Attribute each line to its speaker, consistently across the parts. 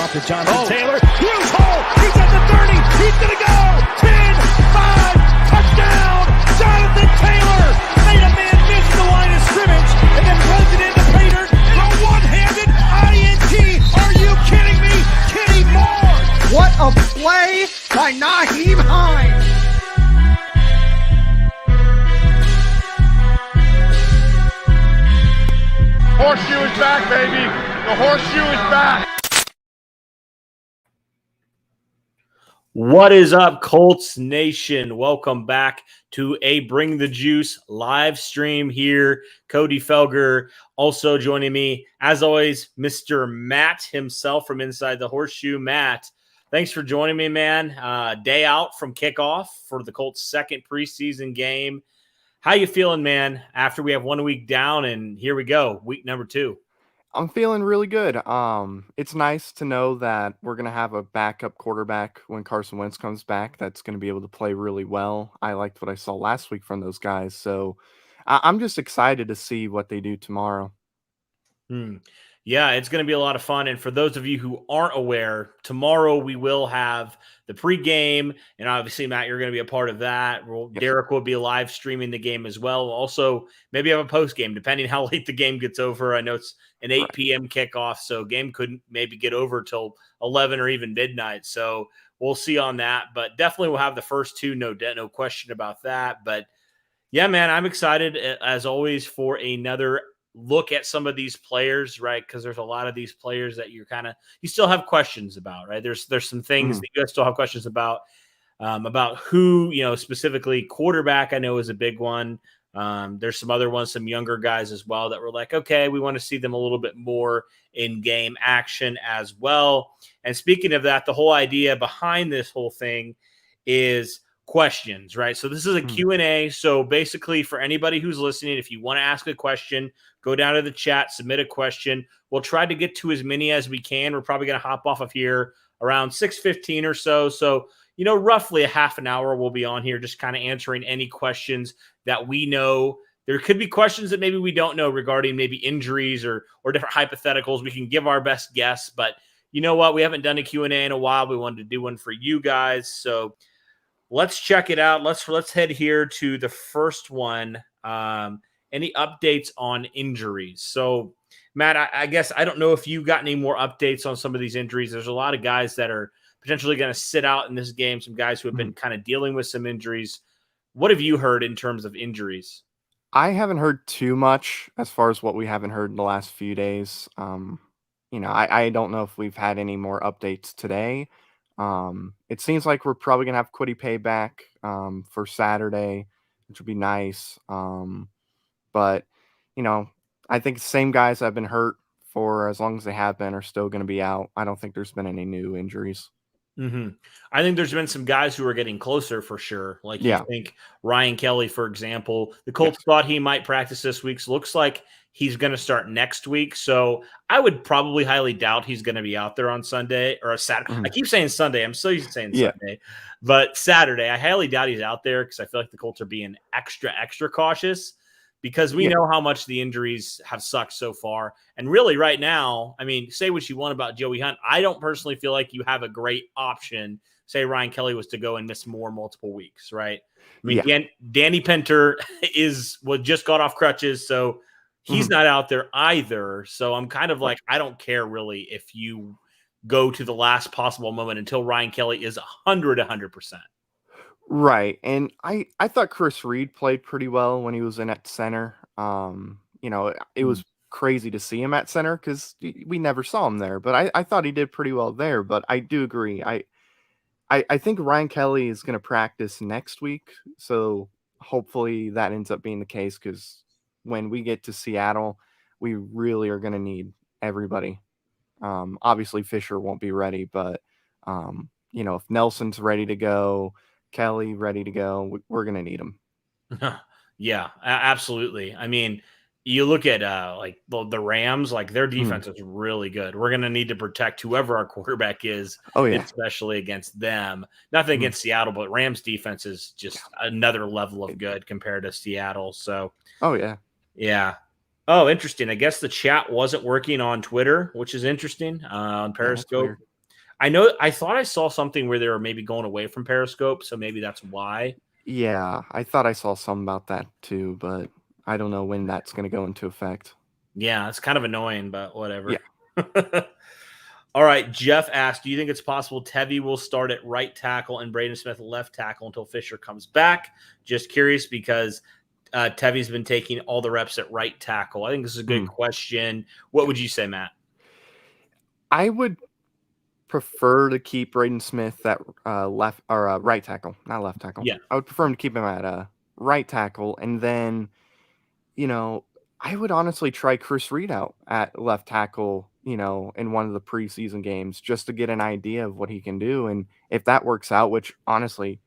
Speaker 1: off to Jonathan Taylor. Huge hole. He's at the 30. He's going to go. 10, 5, touchdown. Jonathan Taylor made a man miss the line of scrimmage and then runs it into Prater. And a one-handed INT. Are you kidding me? Kenny Moore.
Speaker 2: What a play by Nyheim Hines.
Speaker 3: Horseshoe is back, baby. The horseshoe is back.
Speaker 4: What is up, Colts Nation? Welcome back to a Bring the Juice live stream here. Cody Felger also joining me, as always, Mr. Matt himself from inside the horseshoe. Matt, thanks for joining me, man. Day out from kickoff for the Colts' second preseason game. How you feeling, man, after we have 1 week down and here we go, week number 2?
Speaker 5: I'm feeling really good. It's nice to know that we're going to have a backup quarterback when Carson Wentz comes back that's going to be able to play really well. I liked what I saw last week from those guys. So I'm just excited to see what they do tomorrow.
Speaker 4: Yeah, it's going to be a lot of fun. And for those of you who aren't aware, tomorrow we will have the pregame. And obviously, Matt, you're going to be a part of that.
Speaker 5: Yes.
Speaker 4: Derek will be live streaming the game as well. Also, maybe have a post game, depending how late the game gets over. I know it's an 8 p.m. kickoff, so game couldn't maybe get over till 11 or even midnight. So we'll see on that. But definitely we'll have the first two, no question about that. But yeah, man, I'm excited, as always, for another look at some of these players, right? Because there's a lot of these players that you still have questions about, right? There's some things that you guys still have questions about who, specifically quarterback, I know is a big one. There's some other ones, some younger guys as well that were like, okay, we want to see them a little bit more in game action as well. And speaking of that, the whole idea behind this whole thing is questions, right? So this is a Q&A. So basically, for anybody who's listening, if you want to ask a question, go down to the chat, submit a question. We'll try to get to as many as we can. We're probably going to hop off of here around 6:15 or so. So, roughly a half an hour we'll be on here just kind of answering any questions that we know. There could be questions that maybe we don't know regarding maybe injuries or different hypotheticals. We can give our best guess, but you know what? We haven't done a Q&A in a while. We wanted to do one for you guys. So let's check it out. Let's head here to the first one. Any updates on injuries? So, Matt, I guess I don't know if you got any more updates on some of these injuries. There's a lot of guys that are potentially going to sit out in this game, some guys who have been kind of dealing with some injuries. What have you heard in terms of injuries?
Speaker 5: I haven't heard too much as far as what we haven't heard in the last few days. I don't know if we've had any more updates today. It seems like we're probably going to have Kwity Paye back for Saturday, which would be nice. But, I think the same guys that have been hurt for as long as they have been are still going to be out. I don't think there's been any new injuries.
Speaker 4: I think there's been some guys who are getting closer for sure. Like you think Ryan Kelly, for example, the Colts thought he might practice this week. So looks like he's going to start next week. So I would probably highly doubt he's going to be out there on Sunday or a Saturday. I keep saying Sunday. I'm so used to saying Sunday, but Saturday, I highly doubt he's out there because I feel like the Colts are being extra cautious because we know how much the injuries have sucked so far. And really right now, I mean, say what you want about Joey Hunt. I don't personally feel like you have a great option. Say Ryan Kelly was to go and miss multiple weeks, right? I mean, Danny Pinter just got off crutches, so he's not out there either. So I'm kind of like, I don't care really if you go to the last possible moment until Ryan Kelly is 100%.
Speaker 5: Right. And I thought Chris Reed played pretty well when he was in at center. It was crazy to see him at center because we never saw him there. But I thought he did pretty well there. But I do agree. I think Ryan Kelly is going to practice next week. So hopefully that ends up being the case because when we get to Seattle, we really are going to need everybody. Obviously, Fisher won't be ready. But, if Nelson's ready to go, Kelly ready to go, we're going to need him.
Speaker 4: Yeah, absolutely. I mean, you look at like the Rams, like their defense is really good. We're going to need to protect whoever our quarterback is, especially against them. Nothing against Seattle, but Rams defense is just another level of good compared to Seattle. So, yeah. Oh, interesting. I guess the chat wasn't working on Twitter, which is interesting. On Periscope, I thought I saw something where they were maybe going away from Periscope, so maybe that's why.
Speaker 5: Yeah, I thought I saw something about that too, but I don't know when that's going to go into effect.
Speaker 4: Yeah, it's kind of annoying, but
Speaker 5: Yeah.
Speaker 4: whatever. All right, Jeff asked, do you think it's possible Tevi will start at right tackle and Braden Smith left tackle until Fisher comes back? Just curious because Tevi's been taking all the reps at right tackle. I think this is a good question. What would you say, Matt?
Speaker 5: I would prefer to keep Braden Smith at left or right tackle, not left tackle.
Speaker 4: Yeah.
Speaker 5: I would prefer him to keep him at right tackle, and then, I would honestly try Chris Reed out at left tackle, in one of the preseason games just to get an idea of what he can do. And if that works out, which honestly,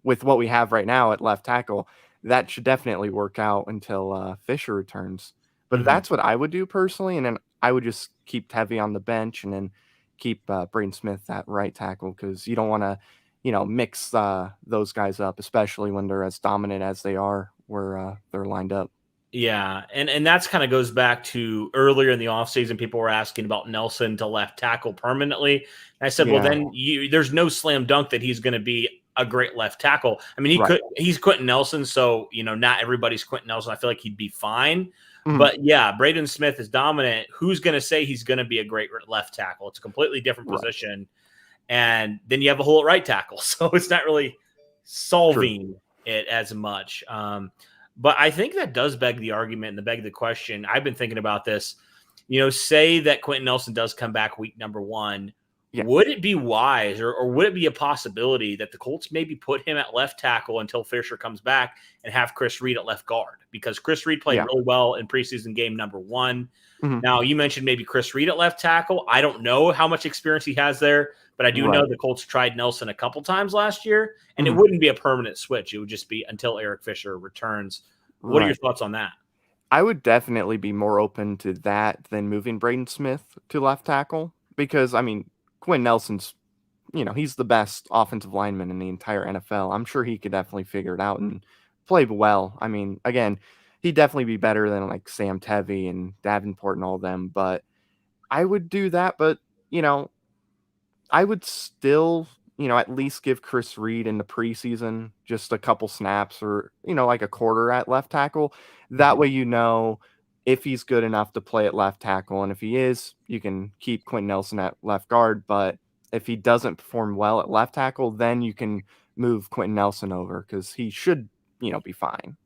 Speaker 5: with what we have right now at left tackle, that should definitely work out until Fisher returns. But that's what I would do personally. And then I would just keep Tevi on the bench and then keep Braden Smith at right tackle because you don't want to, mix those guys up, especially when they're as dominant as they are where they're lined up.
Speaker 4: Yeah, and that's kind of goes back to earlier in the offseason, people were asking about Nelson to left tackle permanently. And I said, well, then there's no slam dunk that he's going to be a great left tackle. I mean, he's Quentin Nelson, so, not everybody's Quentin Nelson. I feel like he'd be fine. But, yeah, Braden Smith is dominant. Who's going to say he's going to be a great left tackle? It's a completely different position. And then you have a hole at right tackle, so it's not really solving it as much. But I think that does beg the argument and beg the question. I've been thinking about this. Say that Quentin Nelson does come back week number 1. Yeah. Would it be wise or would it be a possibility that the Colts maybe put him at left tackle until Fisher comes back and have Chris Reed at left guard? Because Chris Reed played really well in preseason game number 1. Now, you mentioned maybe Chris Reed at left tackle. I don't know how much experience he has there, but I do know the Colts tried Nelson a couple times last year, and it wouldn't be a permanent switch. It would just be until Eric Fisher returns. What are your thoughts on that?
Speaker 5: I would definitely be more open to that than moving Braden Smith to left tackle because, I mean, Quinn Nelson's, he's the best offensive lineman in the entire NFL. I'm sure he could definitely figure it out and play well. I mean, again, he'd definitely be better than like Sam Tevi and Davenport and all them, but I would do that. But, I would still, at least give Chris Reed in the preseason just a couple snaps or, like a quarter at left tackle. That way, if he's good enough to play at left tackle. And if he is, you can keep Quentin Nelson at left guard. But if he doesn't perform well at left tackle, then you can move Quentin Nelson over because he should, be fine.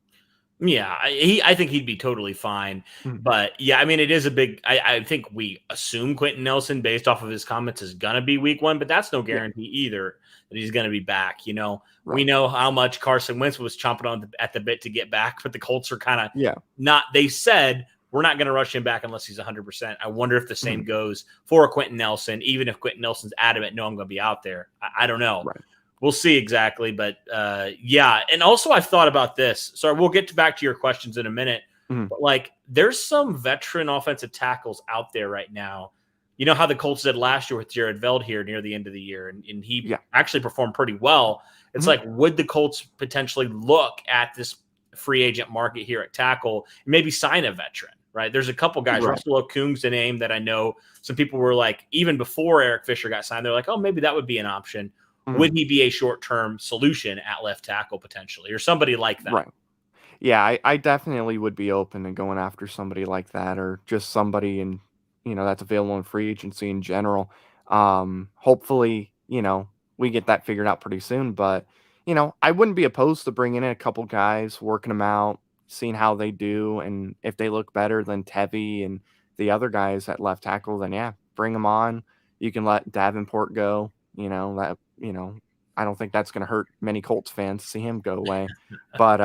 Speaker 4: Yeah, I think he'd be totally fine. But, yeah, I mean, it is a big – I think we assume Quentin Nelson, based off of his comments, is going to be week 1, but that's no guarantee either that he's going to be back. We know how much Carson Wentz was chomping at the bit to get back, but the Colts are kind of not – they said we're not going to rush him back unless he's 100%. I wonder if the same goes for Quentin Nelson, even if Quentin Nelson's adamant, no, I'm going to be out there. I don't know. Right. We'll see exactly, but yeah. And also I've thought about this. So we'll get back to your questions in a minute. But there's some veteran offensive tackles out there right now. You know how the Colts did last year with Jared Veld here near the end of the year, and he actually performed pretty well. It's like, would the Colts potentially look at this free agent market here at tackle and maybe sign a veteran? Right. There's a couple guys, Russell Okung's a name that I know some people were like, even before Eric Fisher got signed, they're like, oh, maybe that would be an option. Would he be a short-term solution at left tackle potentially or somebody like that? Right.
Speaker 5: Yeah, I definitely would be open to going after somebody like that or just somebody that's available in free agency in general. Hopefully, we get that figured out pretty soon. But, I wouldn't be opposed to bringing in a couple guys, working them out, seeing how they do. And if they look better than Tevi and the other guys at left tackle, then, bring them on. You can let Davenport go. I don't think that's going to hurt many Colts fans to see him go away. But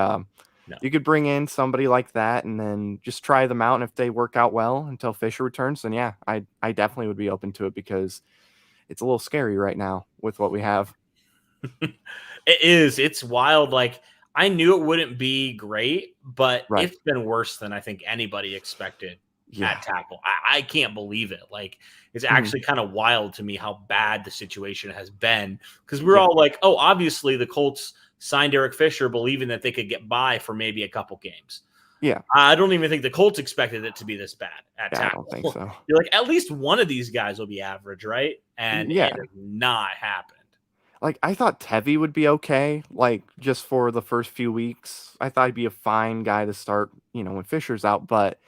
Speaker 5: no. You could bring in somebody like that and then just try them out. And if they work out well until Fisher returns, then I definitely would be open to it because it's a little scary right now with what we have.
Speaker 4: It is. It's wild. Like, I knew it wouldn't be great, but it's been worse than I think anybody expected. At tackle. I can't believe it. Like, it's actually kind of wild to me how bad the situation has been because we're all like, oh, obviously the Colts signed Eric Fisher believing that they could get by for maybe a couple games.
Speaker 5: Yeah.
Speaker 4: I don't even think the Colts expected it to be this bad at
Speaker 5: Yeah, I
Speaker 4: tackle.
Speaker 5: don't think so.
Speaker 4: You're like, at least one of these guys will be average, right? And
Speaker 5: Yeah.
Speaker 4: it has not happened.
Speaker 5: Like, I thought Tevi would be okay, like, just for the first few weeks. I thought he'd be a fine guy to start, when Fisher's out, but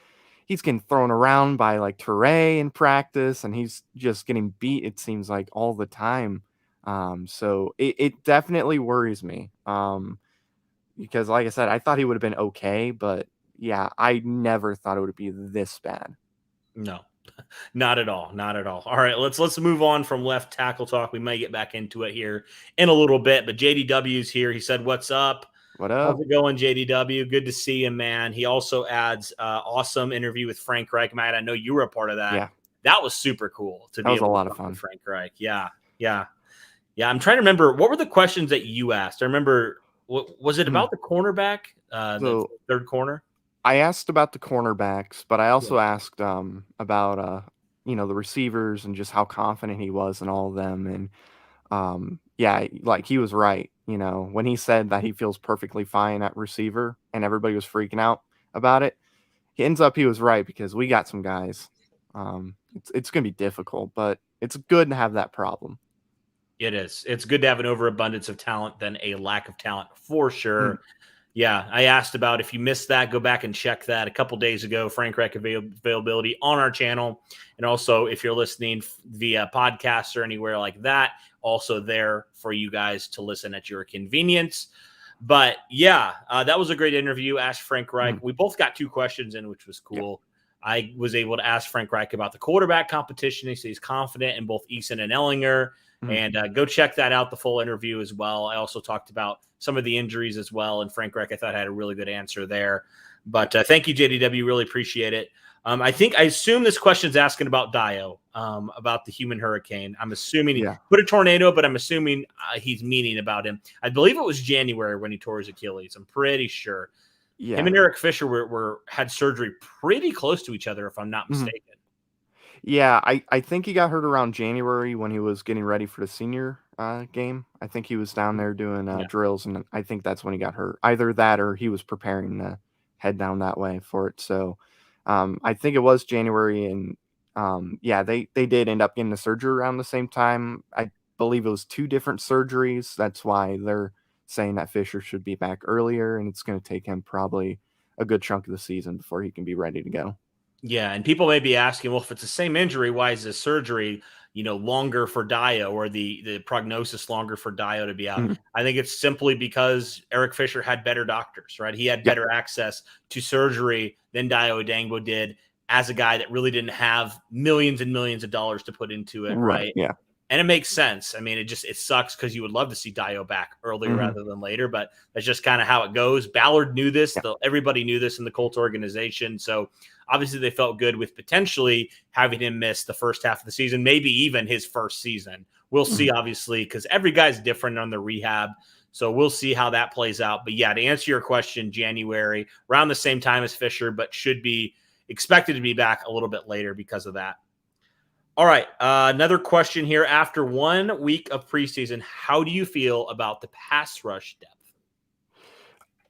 Speaker 5: he's getting thrown around by, like, Toure in practice, and he's just getting beat, it seems like, all the time. So it definitely worries me. Because, like I said, I thought he would have been okay, but, yeah, I never thought it would be this bad.
Speaker 4: No. Not at all. Not at all. All right, let's move on from left tackle talk. We might get back into it here in a little bit, but JDW's here. He said, "What's up?
Speaker 5: What up?
Speaker 4: How's it going, JDW? Good to see you, man." He also adds, awesome interview with Frank Reich. Matt, I know you were a part of that.
Speaker 5: Yeah.
Speaker 4: That was super cool to be
Speaker 5: was
Speaker 4: able
Speaker 5: a
Speaker 4: to
Speaker 5: lot of
Speaker 4: talk
Speaker 5: fun.
Speaker 4: with Frank Reich. Yeah. I'm trying to remember, what were the questions that you asked? I remember, what was it about the cornerback, the third corner?
Speaker 5: I asked about the cornerbacks, but I also asked about the receivers and just how confident he was in all of them. And like he was right. When he said that he feels perfectly fine at receiver and everybody was freaking out about it, he was right, because we got some guys. It's going to be difficult, but it's good to have that problem.
Speaker 4: It is. It's good to have an overabundance of talent than a lack of talent, for sure. Yeah, I asked about, if you missed that, go back and check that a couple days ago. Frank Reich availability on our channel. And also, if you're listening via podcast or anywhere like that, also there for you guys to listen at your convenience. But yeah, that was a great interview. Asked Frank Reich. We both got 2 questions in, which was cool. Yeah. I was able to ask Frank Reich about the quarterback competition. He says he's confident in both Eason and Ellinger. And go check that out, the full interview as well. I also talked about some of the injuries as well. And Frank Reich, I thought, had a really good answer there. But thank you, JDW. Really appreciate it. I assume this question's asking about Dio, about the human hurricane. I'm assuming he put a tornado, but I'm assuming he's meaning about him. I believe it was January when he tore his Achilles. I'm pretty sure. Yeah. Him and Eric Fisher had surgery pretty close to each other, if I'm not mistaken.
Speaker 5: Yeah, I think he got hurt around January when he was getting ready for the senior game. I think he was down there doing drills, and I think that's when he got hurt. Either that or he was preparing to head down that way for it. So I think it was January, and they did end up getting the surgery around the same time. I believe it was 2 different surgeries. That's why they're saying that Fisher should be back earlier, and it's going to take him probably a good chunk of the season before he can be ready to go.
Speaker 4: Yeah, and people may be asking, well, if it's the same injury, why is this surgery, longer for Dio, or the prognosis longer for Dio to be out? I think it's simply because Eric Fisher had better doctors, right? He had better access to surgery than Dio Odangbo did, as a guy that really didn't have millions and millions of dollars to put into it, right?
Speaker 5: Yeah.
Speaker 4: And it makes sense. I mean, it sucks, because you would love to see Dio back earlier rather than later, but that's just kind of how it goes. Ballard knew this. Everybody knew this in the Colts organization. So obviously they felt good with potentially having him miss the first half of the season, maybe even his first season. We'll see, obviously, because every guy's different on the rehab. So we'll see how that plays out. But yeah, to answer your question, January, around the same time as Fisher, but should be expected to be back a little bit later because of that. All right, another question here. After 1 week of preseason, how do you feel about the pass rush depth?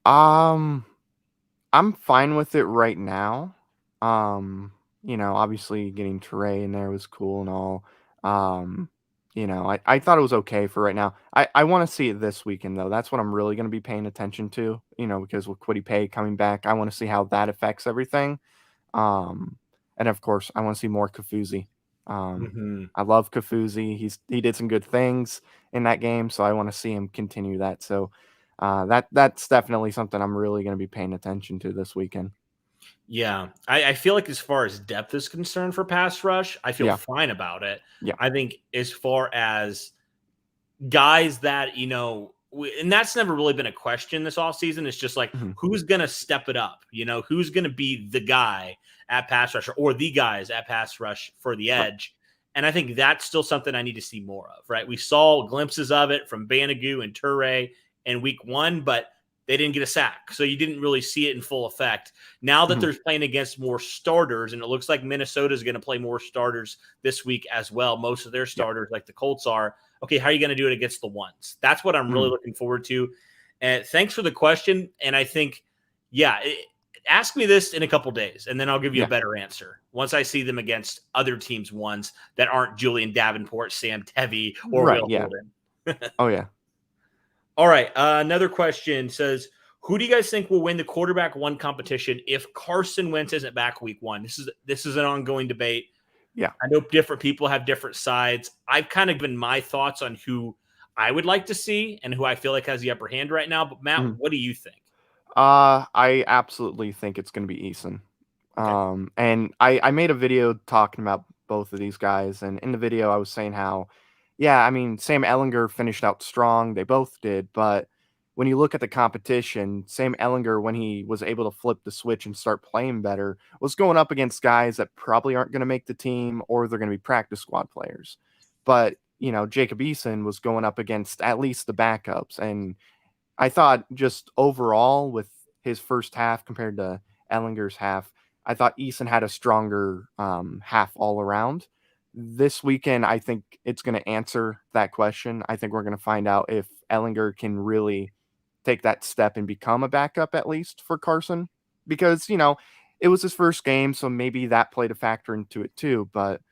Speaker 5: I'm fine with it right now. Obviously getting Toure in there was cool and all. I thought it was okay for right now. I want to see it this weekend, though. That's what I'm really going to be paying attention to, because with Kwity Paye coming back, I want to see how that affects everything. And of course, I want to see more Kafuzi. I love Kafuzi. He did some good things in that game, so I want to see him continue that. So that's definitely something I'm really going to be paying attention to this weekend.
Speaker 4: Yeah, I feel like as far as depth is concerned for pass rush, I feel fine about it.
Speaker 5: Yeah.
Speaker 4: I think as far as guys that, and that's never really been a question this offseason. It's just like, who's going to step it up? Who's going to be the guy at pass rush, or the guys at pass rush for the edge? And I think that's still something I need to see more of, right? We saw glimpses of it from Banogu and Toure in week 1, but they didn't get a sack. So you didn't really see it in full effect. Now that they're playing against more starters, and it looks like Minnesota is going to play more starters this week as well. Most of their starters, like the Colts are. Okay, how are you going to do it against the ones? That's what I'm really looking forward to. And thanks for the question. And I think, ask me this in a couple days, and then I'll give you
Speaker 5: Yeah.
Speaker 4: a better answer once I see them against other teams' ones that aren't Julian Davenport, Sam Tevi, or
Speaker 5: Right,
Speaker 4: Will
Speaker 5: yeah.
Speaker 4: Holden.
Speaker 5: Oh, yeah.
Speaker 4: All right. Another question says, who do you guys think will win the quarterback one competition if Carson Wentz isn't back week one? This is an ongoing debate.
Speaker 5: Yeah.
Speaker 4: I know different people have different sides. I've kind of given my thoughts on who I would like to see and who I feel like has the upper hand right now. But Matt, what do you think?
Speaker 5: I absolutely think it's going to be Eason.
Speaker 4: Okay.
Speaker 5: And I made a video talking about both of these guys. And in the video, I was saying how, yeah, I mean, Sam Ehlinger finished out strong. They both did. But when you look at the competition, Sam Ehlinger, when he was able to flip the switch and start playing better, was going up against guys that probably aren't going to make the team or they're going to be practice squad players. But, Jacob Eason was going up against at least the backups. And I thought just overall with his first half compared to Ehlinger's half, I thought Eason had a stronger half all around. This weekend, I think it's going to answer that question. I think we're going to find out if Ehlinger can really take that step and become a backup at least for Carson, because, it was his first game. So maybe that played a factor into it too, but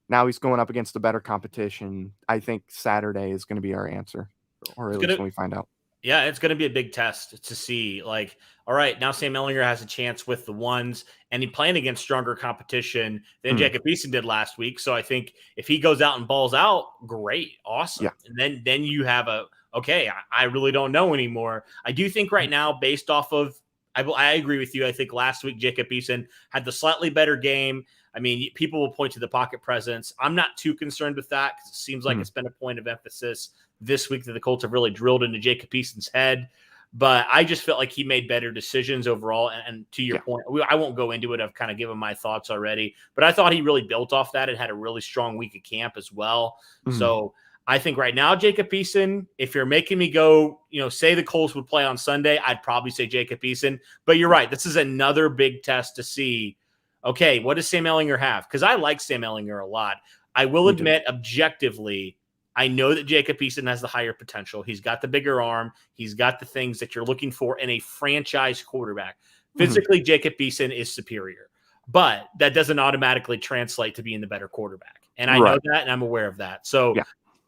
Speaker 5: now he's going up against a better competition. I think Saturday is going to be our answer, or at least when we find out.
Speaker 4: Yeah, it's going to be a big test to see, like, all right, now Sam Ehlinger has a chance with the ones, and he's playing against stronger competition than Jacob Eason did last week. So I think if he goes out and balls out, great, awesome. Yeah. And then you have I really don't know anymore. I do think right now, based off of, I agree with you. I think last week Jacob Eason had the slightly better game. I mean, people will point to the pocket presence. I'm not too concerned with that because it seems like it's been a point of emphasis this week that the Colts have really drilled into Jacob Eason's head. But I just felt like he made better decisions overall. And to your point, I won't go into it. I've kind of given my thoughts already. But I thought he really built off that and had a really strong week of camp as well. So I think right now, Jacob Eason, if you're making me go, say the Colts would play on Sunday, I'd probably say Jacob Eason. But you're right. This is another big test to see, okay, what does Sam Ehlinger have? Because I like Sam Ehlinger a lot. I will admit, objectively, I know that Jacob Eason has the higher potential. He's got the bigger arm. He's got the things that you're looking for in a franchise quarterback. Physically, Jacob Eason is superior. But that doesn't automatically translate to being the better quarterback. And I know that, and I'm aware of that. So,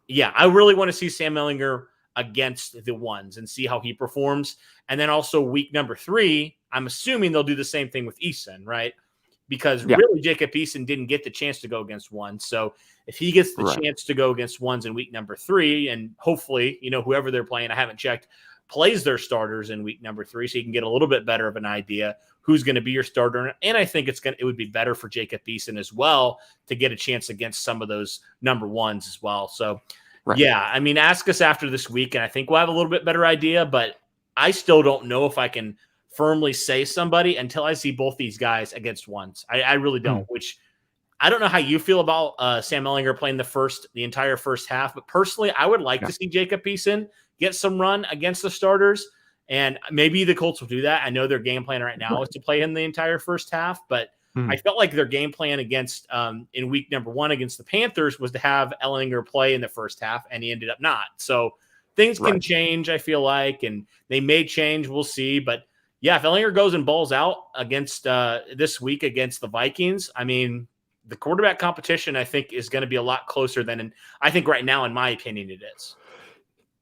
Speaker 4: yeah, I really want to see Sam Ehlinger against the ones and see how he performs. And then also week number 3, I'm assuming they'll do the same thing with Eason, right? Because really Jacob Eason didn't get the chance to go against ones. So if he gets the chance to go against ones in week number 3, and hopefully, whoever they're playing, I haven't checked, plays their starters in week number 3, so you can get a little bit better of an idea who's going to be your starter. And I think it would be better for Jacob Eason as well to get a chance against some of those number ones as well. So yeah, I mean, ask us after this week, and I think we'll have a little bit better idea, but I still don't know if I can firmly say somebody until I see both these guys against ones. I really don't, which I don't know how you feel about Sam Ehlinger playing the entire first half, but personally, I would like to see Jacob Eason get some run against the starters, and maybe the Colts will do that. I know their game plan right now is to play him the entire first half, but I felt like their game plan against in week number 1 against the Panthers was to have Ehlinger play in the first half, and he ended up not. So things can change, I feel like, and they may change. We'll see, but yeah, if Ehlinger goes and balls out against this week against the Vikings, I mean, the quarterback competition, I think, is going to be a lot closer than I think right now, in my opinion, it is.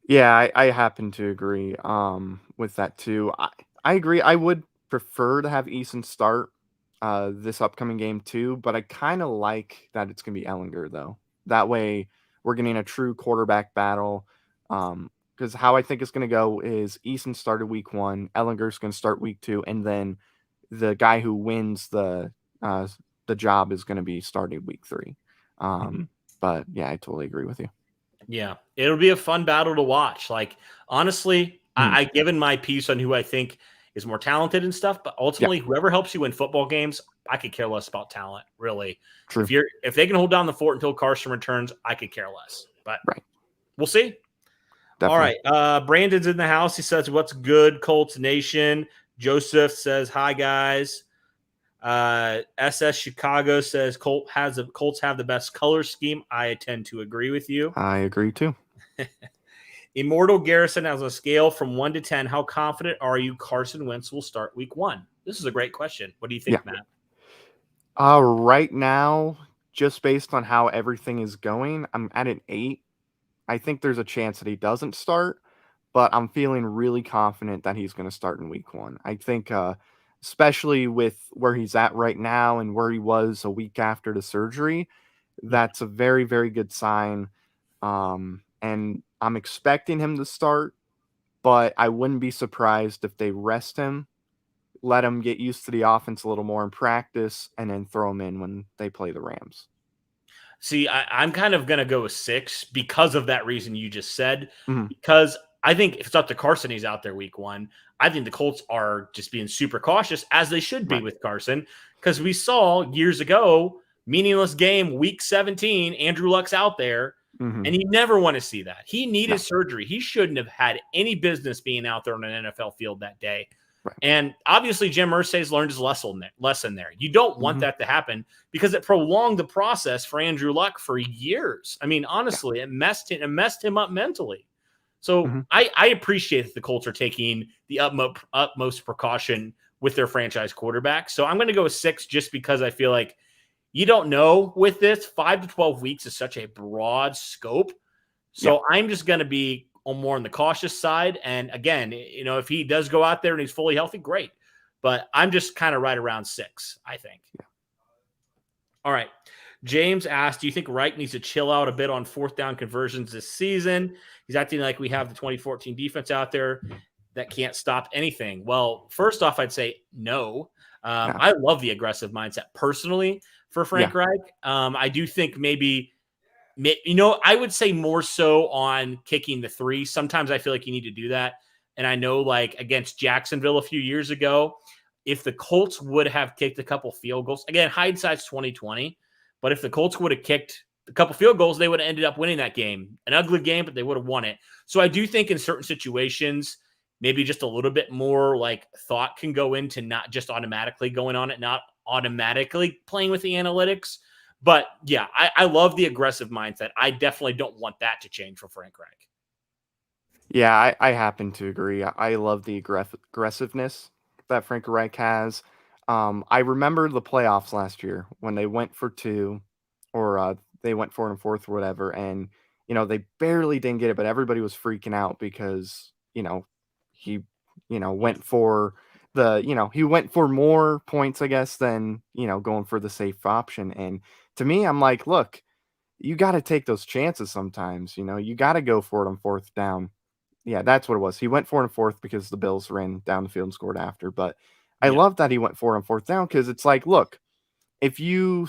Speaker 5: Yeah, I happen to agree with that too. I agree. I would prefer to have Eason start this upcoming game too, but I kind of like that it's going to be Ehlinger, though. That way we're getting a true quarterback battle. Because how I think it's going to go is Eason started week 1, Ehlinger's going to start week 2, and then the guy who wins the job is going to be starting week 3. But yeah, I totally agree with you.
Speaker 4: Yeah, it'll be a fun battle to watch. Like, honestly, I've given my piece on who I think is more talented and stuff, but ultimately, whoever helps you win football games, I could care less about talent, really.
Speaker 5: True.
Speaker 4: If they can hold down the fort until Carson returns, I could care less. But we'll see. Definitely. All right. Brandon's in the house. He says, "What's good, Colts Nation?" Joseph says, "Hi, guys." SS Chicago says, Colts have the best color scheme. I tend to agree with you.
Speaker 5: I agree too.
Speaker 4: Immortal Garrison has a scale from 1 to 10. How confident are you Carson Wentz will start week 1? This is a great question. What do you think, Matt?
Speaker 5: Right now, just based on how everything is going, I'm at an 8. I think there's a chance that he doesn't start, but I'm feeling really confident that he's going to start in week 1. I think, especially with where he's at right now and where he was a week after the surgery, that's a very, very good sign. And I'm expecting him to start, but I wouldn't be surprised if they rest him, let him get used to the offense a little more in practice, and then throw him in when they play the Rams.
Speaker 4: See, I'm kind of going to go with 6 because of that reason you just said,
Speaker 5: Mhm.
Speaker 4: because I think if it's up to Carson, he's out there week 1. I think the Colts are just being super cautious, as they should be with Carson, because we saw years ago, meaningless game, week 17, Andrew Luck's out there, and you never want to see that. He needed surgery. He shouldn't have had any business being out there on an NFL field that day.
Speaker 5: Right.
Speaker 4: And obviously, Jim Irsay's learned his lesson there. You don't want that to happen because it prolonged the process for Andrew Luck for years. I mean, honestly, it messed him up mentally. So I appreciate that the Colts are taking the utmost precaution with their franchise quarterback. So I'm going to go with 6 just because I feel like you don't know with this. 5 to 12 weeks is such a broad scope. So I'm just going to be more on the cautious side. And again, if he does go out there and he's fully healthy, great. But I'm just kind of right around 6, I think. Yeah. All right. James asked, do you think Reich needs to chill out a bit on 4th down conversions this season? He's acting like we have the 2014 defense out there that can't stop anything. Well, first off, I'd say no. I love the aggressive mindset personally for Frank Reich. I do think maybe I would say more so on kicking the 3. Sometimes I feel like you need to do that. And I know, like against Jacksonville a few years ago, if the Colts would have kicked a couple field goals, again, hindsight's 2020, but if the Colts would have kicked a couple field goals, they would have ended up winning that game. An ugly game, but they would have won it. So I do think in certain situations, maybe just a little bit more like thought can go into not just automatically going on it, not automatically playing with the analytics. But yeah, I love the aggressive mindset. I definitely don't want that to change for Frank Reich.
Speaker 5: Yeah, I happen to agree. I love the aggressiveness that Frank Reich has. I remember the playoffs last year when they went for 2, or they went 4 and 4th or whatever, and they barely didn't get it, but everybody was freaking out because he went for he went for more points, I guess, than going for the safe option. And to me, I'm like, look, you got to take those chances sometimes. You got to go for it on 4th down. Yeah, that's what it was. He went 4 and 4th because the Bills ran down the field and scored after. But I love that he went 4 on 4th down because it's like, look, if you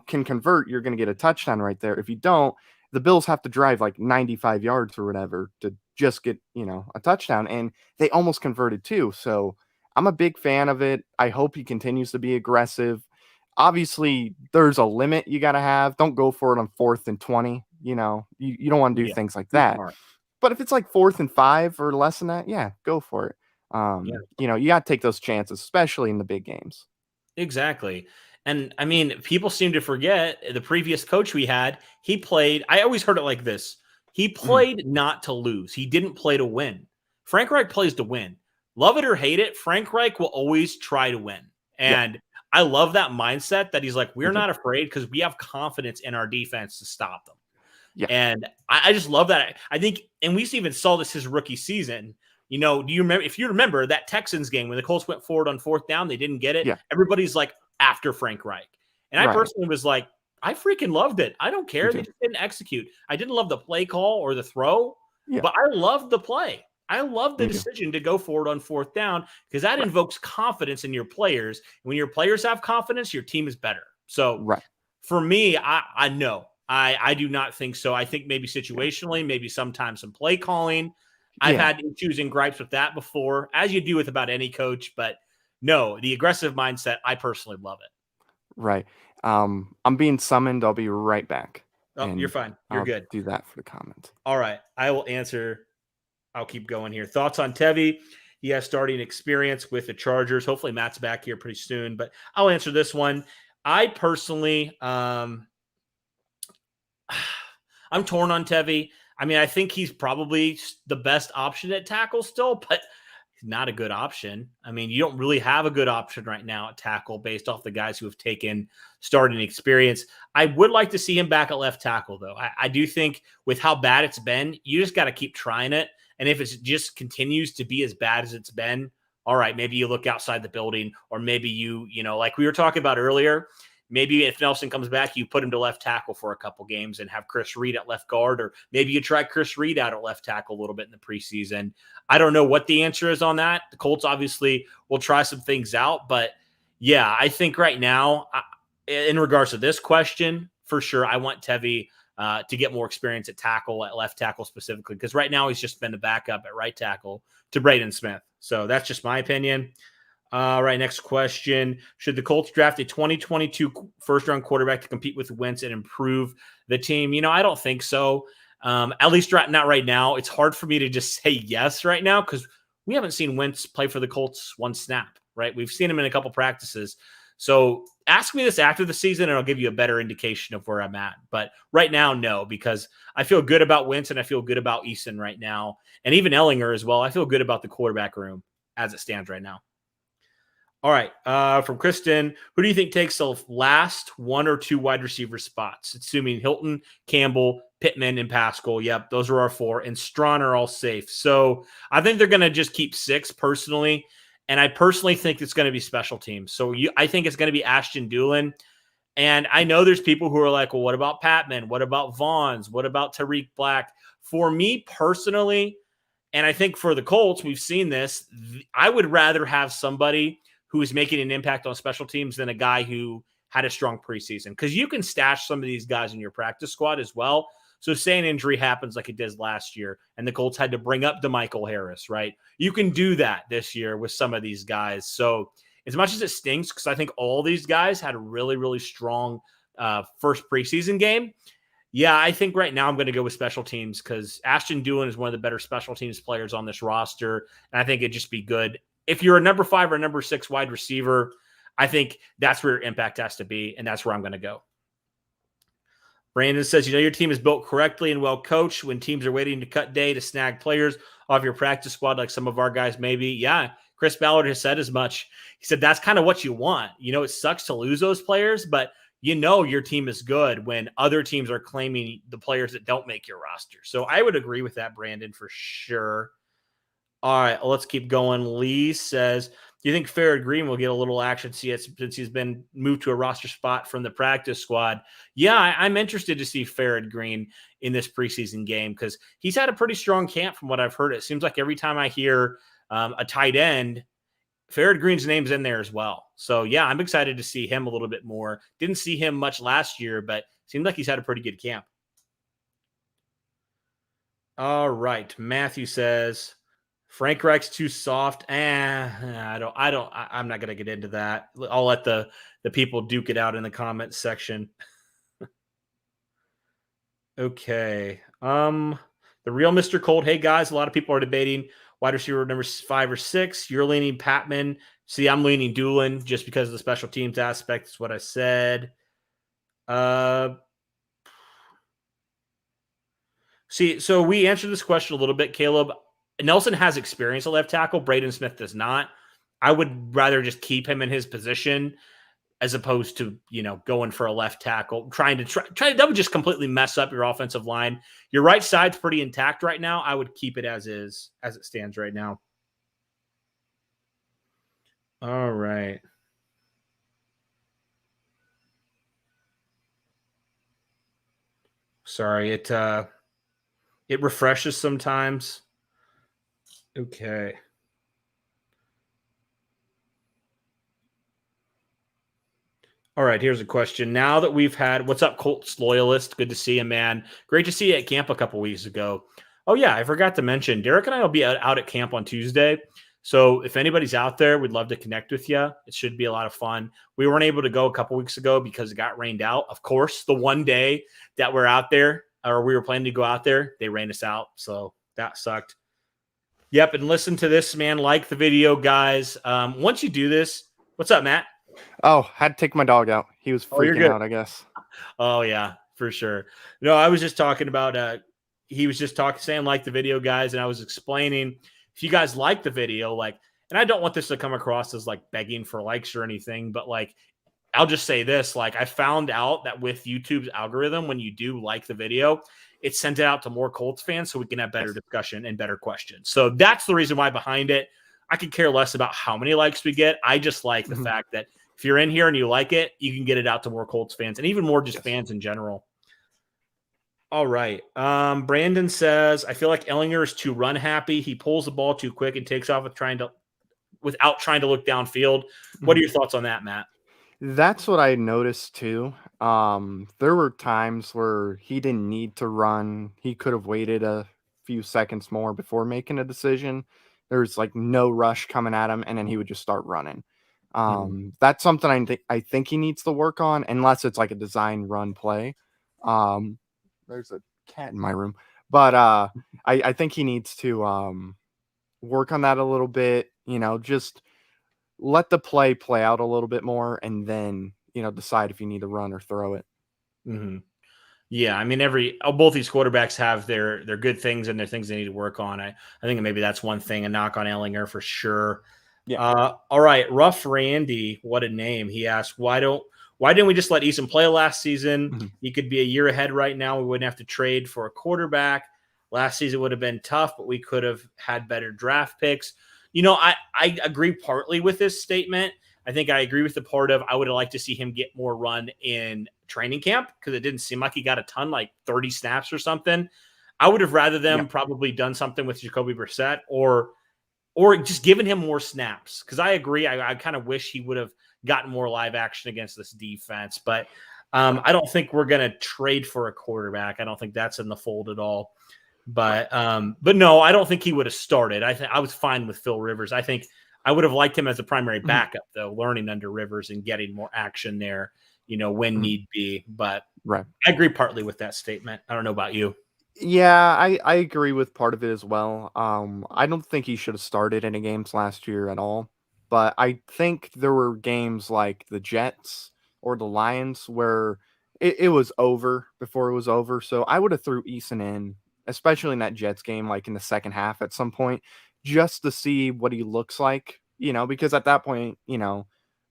Speaker 5: can convert, you're going to get a touchdown right there. If you don't, the Bills have to drive like 95 yards or whatever to just get a touchdown, and they almost converted too. So I'm a big fan of it. I hope he continues to be aggressive. Obviously, there's a limit you got to have. Don't go for it on 4th and 20. You don't want to do things like that. But if it's like 4th and 5 or less than that, yeah, go for it. You got to take those chances, especially in the big games.
Speaker 4: Exactly. And I mean, people seem to forget the previous coach we had. He played, I always heard it like this. He played not to lose. He didn't play to win. Frank Reich plays to win. Love it or hate it, Frank Reich will always try to win. And I love that mindset that he's like, we're not afraid because we have confidence in our defense to stop them. Yeah. And I just love that. I think, and we even saw this his rookie season. Do you remember, if you remember that Texans game when the Colts went forward on 4th down, they didn't get it. Yeah. Everybody's like after Frank Reich. And I personally was like, I freaking loved it. I don't care. They just didn't execute. I didn't love the play call or the throw, but I loved the play. I love the decision to go forward on 4th down because that invokes confidence in your players. When your players have confidence, your team is better. So for me, I know. I do not think so. I think maybe situationally, maybe sometimes some play calling. I've had issues and gripes with that before, as you do with about any coach. But no, the aggressive mindset, I personally love it.
Speaker 5: Right. I'm being summoned. I'll be right back.
Speaker 4: Oh, you're fine. You're good.
Speaker 5: Do that for the comment.
Speaker 4: All right. I will answer. I'll keep going here. Thoughts on Tevi? He has starting experience with the Chargers. Hopefully Matt's back here pretty soon, but I'll answer this one. I personally, I'm torn on Tevi. I mean, I think he's probably the best option at tackle still, but not a good option. I mean, you don't really have a good option right now at tackle based off the guys who have taken starting experience. I would like to see him back at left tackle, though. I do think with how bad it's been, you just got to keep trying it. And if it just continues to be as bad as it's been, all right, maybe you look outside the building, or maybe you know, like we were talking about earlier, maybe if Nelson comes back, you put him to left tackle for a couple games and have Chris Reed at left guard, or maybe you try Chris Reed out at left tackle a little bit in the preseason. I don't know what the answer is on that. The Colts obviously will try some things out, but yeah, I think right now, in regards to this question, for sure, I want Tevi to get more experience at tackle, at left tackle specifically, because right now he's just been the backup at right tackle to Braden Smith. So that's just my opinion. All right, next question. Should the Colts draft a 2022 first-round quarterback to compete with Wentz and improve the team? You know, I don't think so. At least not right now. It's hard for me to just say yes right now because we haven't seen Wentz play for the Colts one snap, right? We've seen him in a couple practices. So ask me this after the season, and I'll give you a better indication of where I'm at. But right now, no, because I feel good about Wentz and I feel good about Eason right now, and even Ellinger as well. I feel good about the quarterback room as it stands right now. All right, from Kristen, who do you think takes the last 1 or 2 wide receiver spots? Assuming Hilton, Campbell, Pittman, and Pascal. Yep, those are our 4. And Strawn are all safe. So I think they're going to just keep 6 personally. And I personally think it's going to be special teams. So I think it's going to be Ashton Dulin. And I know there's people who are like, well, what about Patman? What about Vaughns? What about Tariq Black? For me personally, and I think for the Colts, we've seen this, I would rather have somebody who is making an impact on special teams than a guy who had a strong preseason. Because you can stash some of these guys in your practice squad as well. So say an injury happens like it did last year, and the Colts had to bring up DeMichael Harris, right? You can do that this year with some of these guys. So as much as it stinks, because I think all these guys had a really, really strong first preseason game, yeah, I think right now I'm going to go with special teams because Ashton Dulin is one of the better special teams players on this roster, and I think it'd just be good. If you're a number 5 or number 6 wide receiver, I think that's where your impact has to be, and that's where I'm going to go. Brandon says, you know, your team is built correctly and well coached when teams are waiting to cut day to snag players off your practice squad like some of our guys maybe. Yeah, Chris Ballard has said as much. He said that's kind of what you want. You know, it sucks to lose those players, but you know your team is good when other teams are claiming the players that don't make your roster. So I would agree with that, Brandon, for sure. All right, let's keep going. Lee says, do you think Farrod Green will get a little action since he's been moved to a roster spot from the practice squad? Yeah, I'm interested to see Farrod Green in this preseason game because he's had a pretty strong camp from what I've heard. It seems like every time I hear a tight end, Farrod Green's name's in there as well. So, yeah, I'm excited to see him a little bit more. Didn't see him much last year, but seems like he's had a pretty good camp. All right, Matthew says, Frank Reich's too soft. I'm not going to get into that. I'll let the people duke it out in the comments section. Okay. The real Mr. Colt. Hey guys, a lot of people are debating wide receiver number 5 or 6. You're leaning Patman. See, I'm leaning Dulin just because of the special teams aspect. That's what I said. See, so we answered this question a little bit, Caleb. Nelson has experience at left tackle. Braden Smith does not. I would rather just keep him in his position as opposed to, you know, going for a left tackle, trying to that would just completely mess up your offensive line. Your right side's pretty intact right now. I would keep it as is, as it stands right now. All right. Sorry, it refreshes sometimes. Okay. All right, here's a question. Now that we've had, what's up, Colts loyalist? Good to see you, man. Great to see you at camp a couple weeks ago. Oh, yeah, I forgot to mention, Derek and I will be out at camp on Tuesday. So if anybody's out there, we'd love to connect with you. It should be a lot of fun. We weren't able to go a couple weeks ago because it got rained out. Of course, the one day that we're out there, or we were planning to go out there, they rained us out. So that sucked. Yep, and listen to this, man. Like the video, guys. Once you do this, what's up, Matt?
Speaker 5: Oh, had to take my dog out. He was freaking out, I guess.
Speaker 4: Oh, yeah, for sure. No, I was just talking about, he was just saying like the video, guys, and I was explaining. if you guys like the video, like, and I don't want this to come across as like begging for likes or anything, but like, I'll just say this, like I found out that with YouTube's algorithm, when you do like the video, it sends it out to more Colts fans so we can have better discussion and better questions. So that's the reason why behind it. I could care less about how many likes we get. I just like the fact that if you're in here and you like it, you can get it out to more Colts fans and even more just fans in general. All right. Brandon says, I feel like Ehlinger is too run happy. He pulls the ball too quick and takes off without trying to look downfield. What are your thoughts on that, Matt?
Speaker 5: That's what I noticed too. There were times where he didn't need to run. He could have waited a few seconds more before making a decision. There's like no rush coming at him, and then he would just start running. That's something I think he needs to work on, unless it's like a design run play. There's a cat in my room, but I think he needs to work on that a little bit. Just let the play out a little bit more, and then decide if you need to run or throw it.
Speaker 4: Yeah, I mean, both these quarterbacks have their good things and their things they need to work on. I think maybe that's one thing, a knock on Ehlinger for sure.
Speaker 5: Yeah.
Speaker 4: All right, Rough Randy, what a name. He asked, why didn't we just let Eason play last season? He could be a year ahead right now. We wouldn't have to trade for a quarterback. Last season would have been tough, but we could have had better draft picks. I agree partly with this statement. I think I agree with the part of I would have liked to see him get more run in training camp because it didn't seem like he got a ton, like 30 snaps or something. I would have rather them probably done something with Jacoby Brissett or just given him more snaps, because I agree. I kind of wish he would have gotten more live action against this defense, but I don't think we're going to trade for a quarterback. I don't think that's in the fold at all. But no, I don't think he would have started. I was fine with Phil Rivers. I think I would have liked him as a primary backup, though, learning under Rivers and getting more action there, when need be. But
Speaker 5: right.
Speaker 4: I agree partly with that statement. I don't know about you.
Speaker 5: Yeah, I agree with part of it as well. I don't think he should have started any games last year at all. But I think there were games like the Jets or the Lions where it was over before it was over. So I would have threw Eason in, especially in that Jets game, like in the second half at some point, just to see what he looks like, because at that point,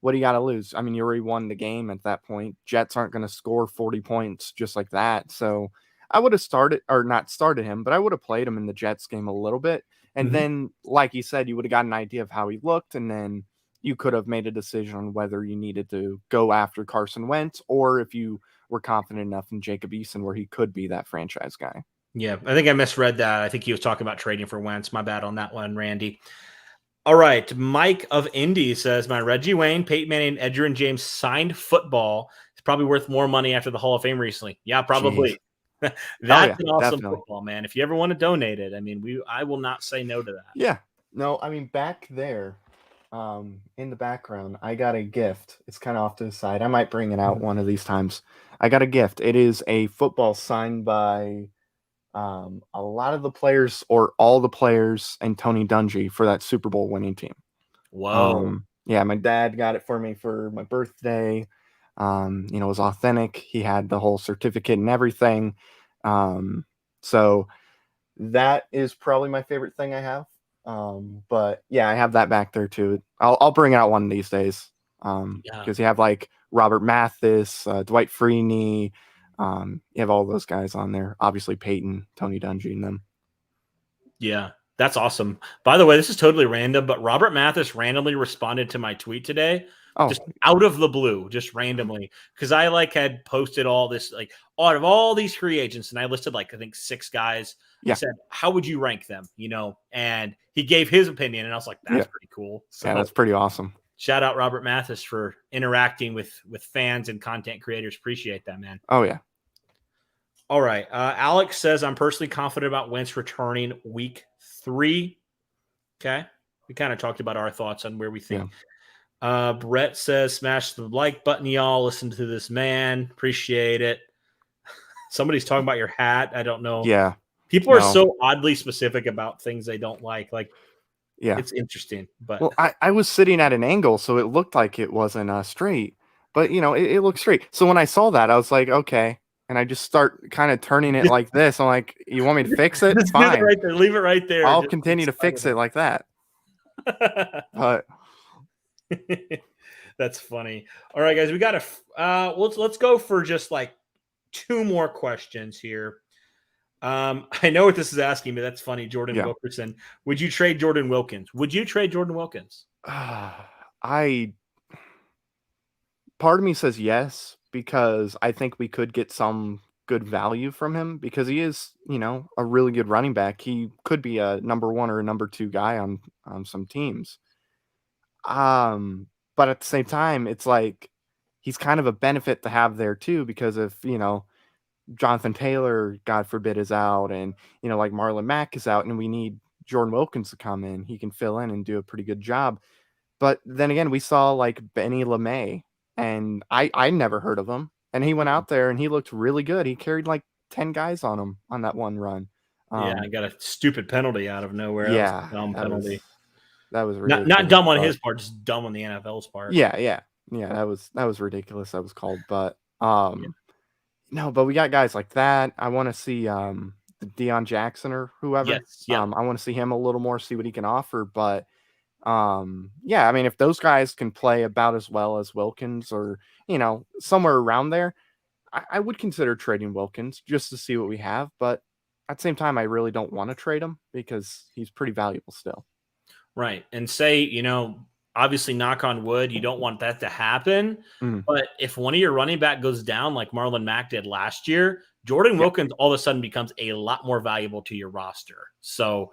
Speaker 5: what do you got to lose? I mean, you already won the game at that point. Jets aren't going to score 40 points just like that. So I would have not started him, but I would have played him in the Jets game a little bit. And then, like you said, you would have got an idea of how he looked, and then you could have made a decision on whether you needed to go after Carson Wentz or if you were confident enough in Jacob Eason where he could be that franchise guy.
Speaker 4: Yeah, I think I misread that. I think he was talking about trading for Wentz. My bad on that one, Randy. All right, Mike of Indy says, my Reggie Wayne, Peyton Manning, and Edgerrin James signed football is probably worth more money after the Hall of Fame recently. Yeah, probably. That's an awesome
Speaker 5: definitely.
Speaker 4: football, man. If you ever want to donate it, I mean, I will not say no to that.
Speaker 5: Yeah. No, I mean, back there in the background, I got a gift. It's kind of off to the side. I might bring it out one of these times. I got a gift. It is a football signed by a lot of the players or all the players and Tony Dungy for that Super Bowl winning team.
Speaker 4: Whoa.
Speaker 5: Yeah, my dad got it for me for my birthday. It was authentic. He had the whole certificate and everything. So that is probably my favorite thing I have. But yeah, I have that back there too. I'll bring it out one of these days. Because you have like Robert Mathis, Dwight Freeney. You have all those guys on there. Obviously Peyton, Tony Dungy, and them.
Speaker 4: Yeah, that's awesome. By the way, this is totally random, but Robert Mathis randomly responded to my tweet today. Just out of the blue, just randomly, because I had posted all this, out of all these free agents, and I listed I think 6 guys.
Speaker 5: Yeah.
Speaker 4: I said, how would you rank them? And he gave his opinion, and I was like, that's pretty cool. So
Speaker 5: yeah, that's pretty awesome.
Speaker 4: Shout out Robert Mathis for interacting with fans and content creators. Appreciate that, man.
Speaker 5: Oh yeah.
Speaker 4: All right. Alex says, I'm personally confident about Wentz returning week 3. Okay. We kind of talked about our thoughts on where we think. Yeah. Brett says, smash the like button, y'all. Listen to this man. Appreciate it. Somebody's talking about your hat. I don't know.
Speaker 5: Yeah.
Speaker 4: People are so oddly specific about things they don't like.
Speaker 5: Yeah,
Speaker 4: it's interesting. But
Speaker 5: well, I was sitting at an angle, so it looked like it wasn't straight, but it looked straight. So when I saw that, I was like, okay, and I just start kind of turning it like this. I'm like, you want me to fix it?
Speaker 4: Just
Speaker 5: Fine.
Speaker 4: right there. Leave it right there.
Speaker 5: I'll
Speaker 4: Just
Speaker 5: continue to fix it like that. But
Speaker 4: that's funny. All right, guys, we got to let's go for just like 2 more questions here. I know what this is asking, but that's funny. Jordan Wilkerson. Would you trade Jordan Wilkins? Would you trade Jordan Wilkins?
Speaker 5: Part of me says yes, because I think we could get some good value from him, because he is, a really good running back. He could be a number 1 or a number 2 guy on some teams. But at the same time, it's like he's kind of a benefit to have there too, because if, Jonathan Taylor, God forbid, is out, and, like Marlon Mack is out, and we need Jordan Wilkins to come in, he can fill in and do a pretty good job. But then again, we saw like Benny LeMay, and I never heard of him, and he went out there and he looked really good. He carried like 10 guys on him on that one run.
Speaker 4: I got a stupid penalty out of nowhere.
Speaker 5: Yeah,
Speaker 4: that was a dumb penalty.
Speaker 5: That was ridiculous.
Speaker 4: Not dumb on his part, just dumb on the NFL's part.
Speaker 5: Yeah. That was ridiculous. That was called, but no, but we got guys like that. I want to see Deion Jackson or whoever.
Speaker 4: Yes, yeah.
Speaker 5: I want to see him a little more, see what he can offer. But yeah, I mean, if those guys can play about as well as Wilkins, or somewhere around there, I would consider trading Wilkins just to see what we have. But at the same time, I really don't want to trade him because he's pretty valuable still.
Speaker 4: Right. And say, obviously, knock on wood, you don't want that to happen. But if one of your running back goes down like Marlon Mack did last year, Jordan Wilkins all of a sudden becomes a lot more valuable to your roster. So,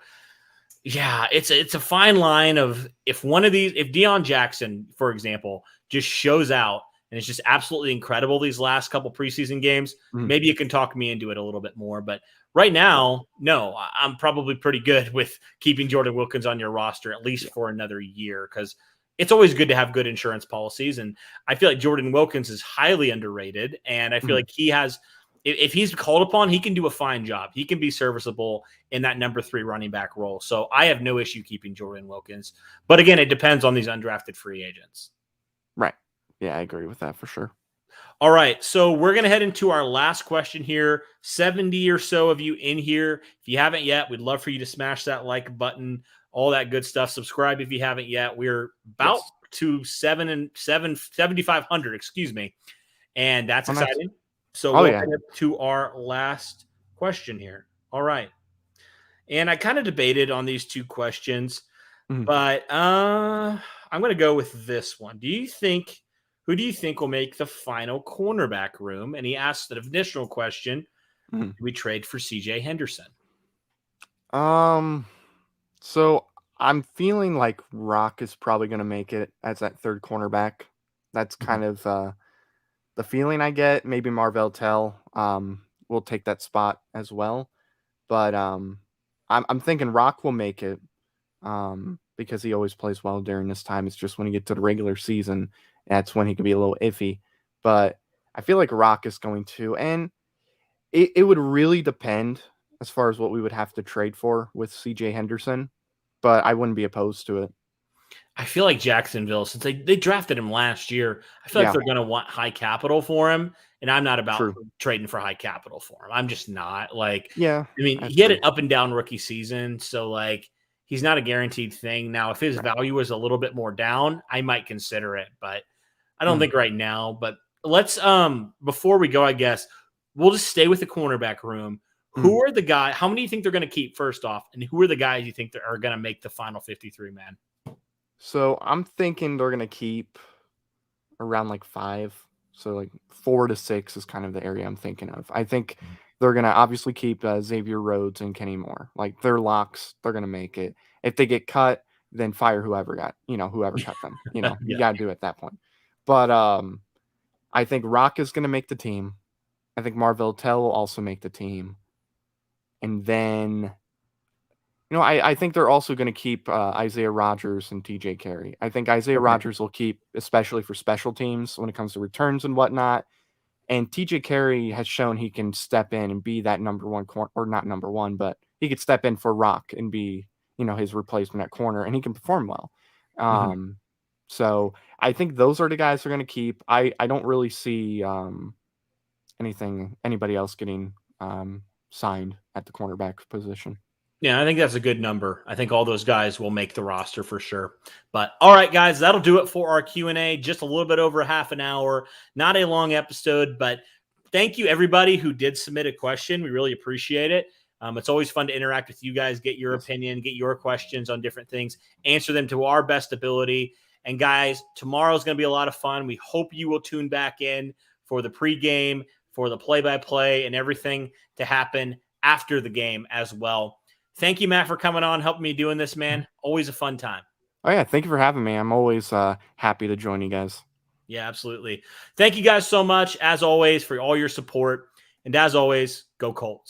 Speaker 4: yeah, it's a fine line of if Deion Jackson, for example, just shows out and it's just absolutely incredible these last couple preseason games, maybe you can talk me into it a little bit more. But right now, no, I'm probably pretty good with keeping Jordan Wilkins on your roster, at least for another year, because it's always good to have good insurance policies. And I feel like Jordan Wilkins is highly underrated. And I feel like he has, if he's called upon, he can do a fine job. He can be serviceable in that number 3 running back role. So I have no issue keeping Jordan Wilkins. But again, it depends on these undrafted free agents.
Speaker 5: Right. Yeah, I agree with that for sure.
Speaker 4: All right, so we're going to head into our last question here. 70 or so of you in here. If you haven't yet, we'd love for you to smash that like button, all that good stuff. Subscribe if you haven't yet. We're about to 7,500, excuse me. And that's exciting. Nice. So we'll head to our last question here. All right. And I kind of debated on these 2 questions, but I'm going to go with this one. Who do you think will make the final cornerback room? And he asked an additional question. Do we trade for CJ Henderson?
Speaker 5: So I'm feeling like Rock is probably going to make it as that 3rd cornerback. That's kind of the feeling I get. Maybe Marvell Tell will take that spot as well. But I'm thinking Rock will make it because he always plays well during this time. It's just when you get to the regular season, that's when he can be a little iffy. But I feel like Rock is going to. And it would really depend as far as what we would have to trade for with CJ Henderson. But I wouldn't be opposed to it.
Speaker 4: I feel like Jacksonville, since they drafted him last year, I feel like they're going to want high capital for him. And I'm not about trading for high capital for him. I'm just not. Like, I mean, he had an up and down rookie season. So, like, he's not a guaranteed thing. Now, if his value is a little bit more down, I might consider it. But I don't think right now. But let's, before we go, I guess, we'll just stay with the cornerback room. Who are the guys? How many do you think they're going to keep first off? And who are the guys you think that are going to make the final 53-man?
Speaker 5: So I'm thinking they're going to keep around like 5. So like 4 to 6 is kind of the area I'm thinking of. I think they're going to obviously keep Xavier Rhodes and Kenny Moore. Like they're locks. They're going to make it. If they get cut, then fire whoever cut them. You got to do it at that point. But I think Rock is going to make the team. I think Marvell Tell will also make the team. And then, I think they're also going to keep Isaiah Rodgers and TJ Carey. I think Isaiah Rodgers will keep, especially for special teams when it comes to returns and whatnot. And TJ Carey has shown he can step in and be that number 1 corner, or not number 1, but he could step in for Rock and be, his replacement at corner, and he can perform well. So I think those are the guys they're going to keep. I don't really see anybody else getting signed at the cornerback position.
Speaker 4: Yeah, I think that's a good number. I think all those guys will make the roster for sure. But all right, guys, that'll do it for our Q&A. Just a little bit over half an hour. Not a long episode, but thank you everybody who did submit a question. We really appreciate it. It's always fun to interact with you guys, get your opinion, get your questions on different things, answer them to our best ability. And guys, tomorrow's going to be a lot of fun. We hope you will tune back in for the pregame, for the play-by-play, and everything to happen after the game as well. Thank you, Matt, for coming on, helping me doing this, man. Always a fun time.
Speaker 5: Oh, yeah. Thank you for having me. I'm always happy to join you guys.
Speaker 4: Yeah, absolutely. Thank you guys so much, as always, for all your support. And as always, go Colts.